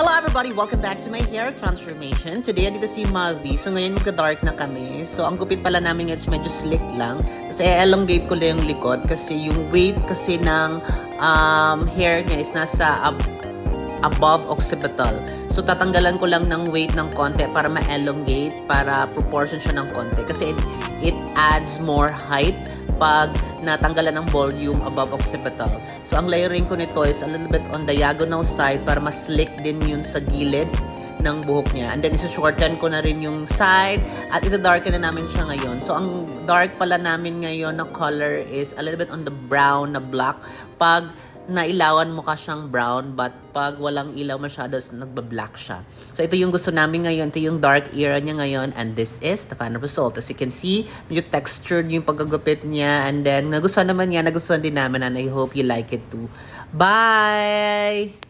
Hello everybody! Welcome back to my hair transformation. Today, andito si Mavi. So ngayon magka-dark na kami. So ang gupit pala namin ngayon is medyo slick lang. Kasi elongate ko lang yung likod. Kasi yung weight kasi ng hair niya is nasa above occipital. So tatanggalan ko lang ng weight ng konti para ma-elongate, para proportion siya ng konti. Kasi it adds more height pag natanggalan ng volume above occipital. So ang layering ko nito is a little bit on diagonal side para mas slick din yun sa gilid ng buhok niya. And then isa-shorten ko na rin yung side at ito-darken na namin siya ngayon. So ang dark pala namin ngayon na color is a little bit on the brown na black. Pag nailawan mo ka siyang brown, but pag walang ilaw masyado, nagba-black siya. So ito yung gusto namin ngayon. Ito yung dark era niya ngayon, and this is the final result. As you can see, medyo textured yung pagkagupit niya, and then nagustuhan naman niya, nagustuhan din namin, and I hope you like it too. Bye!